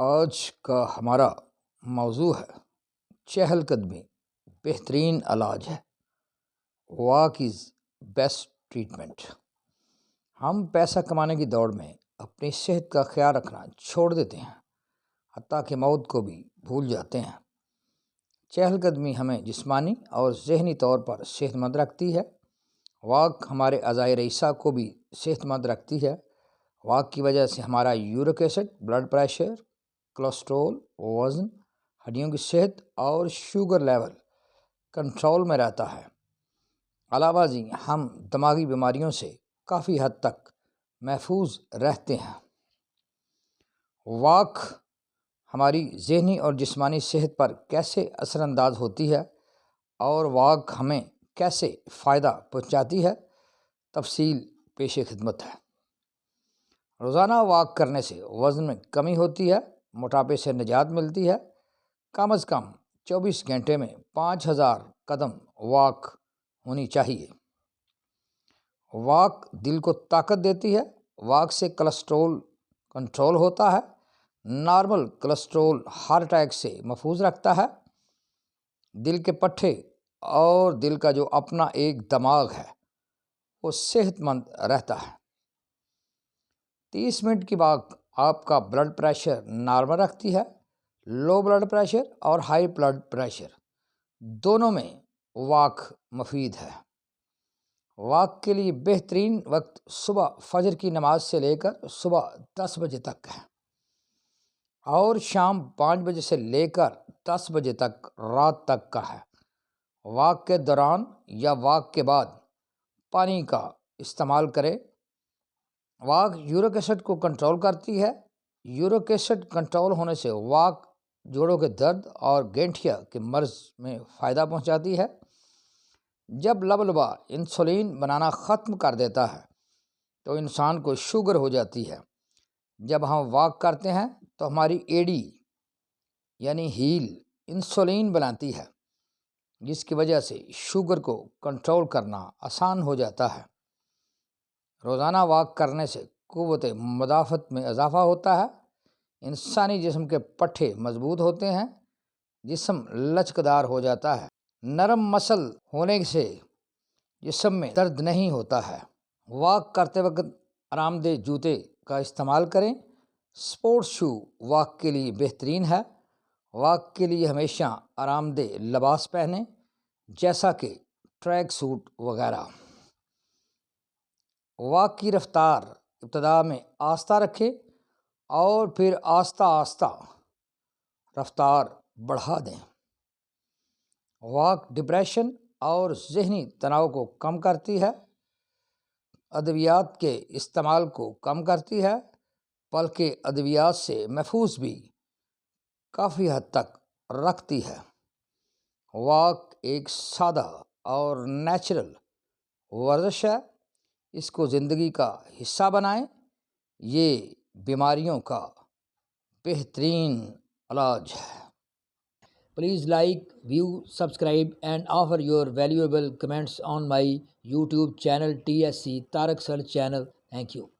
آج کا ہمارا موضوع ہے چہل قدمی بہترین علاج ہے۔ Walk is best treatment. ہم پیسہ کمانے کی دوڑ میں اپنی صحت کا خیال رکھنا چھوڑ دیتے ہیں، حتیٰ کہ موت کو بھی بھول جاتے ہیں۔ چہل قدمی ہمیں جسمانی اور ذہنی طور پر صحت مند رکھتی ہے۔ واک ہمارے اعضائے رئیسہ کو بھی صحت مند رکھتی ہے۔ واک کی وجہ سے ہمارا uric acid, blood pressure, cholesterol, وزن، ہڈیوں کی صحت اور شوگر لیول کنٹرول میں رہتا ہے۔ علاوہ ازیں ہم دماغی بیماریوں سے کافی حد تک محفوظ رہتے ہیں۔ واک ہماری ذہنی اور جسمانی صحت پر کیسے اثر انداز ہوتی ہے اور واک ہمیں کیسے فائدہ پہنچاتی ہے، تفصیل پیش خدمت ہے۔ روزانہ واک کرنے سے وزن میں کمی ہوتی ہے، موٹاپے سے نجات ملتی ہے۔ کم از کم 24 گھنٹے میں 5000 قدم واک ہونی چاہیے۔ واک دل کو طاقت دیتی ہے۔ واک سے کولیسٹرول کنٹرول ہوتا ہے۔ نارمل کولیسٹرول ہارٹ اٹیک سے محفوظ رکھتا ہے۔ دل کے پٹھے اور دل کا جو اپنا ایک دماغ ہے وہ صحت مند رہتا ہے۔ 30 منٹ کی واک آپ کا بلڈ پریشر نارمل رکھتی ہے۔ لو بلڈ پریشر اور ہائی بلڈ پریشر دونوں میں واک مفید ہے۔ واک کے لیے بہترین وقت صبح فجر کی نماز سے لے کر صبح 10 بجے تک ہے اور شام 5 بجے سے لے کر 10 بجے تک رات تک کا ہے۔ واک کے دوران یا واک کے بعد پانی کا استعمال کریں۔ واک یورک ایسڈ کو کنٹرول کرتی ہے۔ یورک ایسڈ کنٹرول ہونے سے واک جوڑوں کے درد اور گینٹھیا کے مرض میں فائدہ پہنچاتی ہے۔ جب لبلبا انسولین بنانا ختم کر دیتا ہے تو انسان کو شوگر ہو جاتی ہے۔ جب ہم واک کرتے ہیں تو ہماری ایڑی یعنی ہیل انسولین بناتی ہے، جس کی وجہ سے شوگر کو کنٹرول کرنا آسان ہو جاتا ہے۔ روزانہ واک کرنے سے قوت مدافعت میں اضافہ ہوتا ہے۔ انسانی جسم کے پٹھے مضبوط ہوتے ہیں، جسم لچکدار ہو جاتا ہے۔ نرم مسل ہونے سے جسم میں درد نہیں ہوتا ہے۔ واک کرتے وقت آرام دہ جوتے کا استعمال کریں۔ سپورٹس شو واک کے لیے بہترین ہے۔ واک کے لیے ہمیشہ آرام دہ لباس پہنیں، جیسا کہ ٹریک سوٹ وغیرہ۔ واک کی رفتار ابتدا میں آہستہ رکھیں اور پھر آہستہ آہستہ رفتار بڑھا دیں۔ واک ڈپریشن اور ذہنی تناؤ کو کم کرتی ہے، ادویات کے استعمال کو کم کرتی ہے، بلکہ ادویات سے محفوظ بھی کافی حد تک رکھتی ہے۔ واک ایک سادہ اور نیچرل ورزش ہے، اس کو زندگی کا حصہ بنائیں۔ یہ بیماریوں کا بہترین علاج ہے۔ Please like, view, subscribe and offer your valuable comments on my YouTube channel TSC Tarak Search channel. Thank you.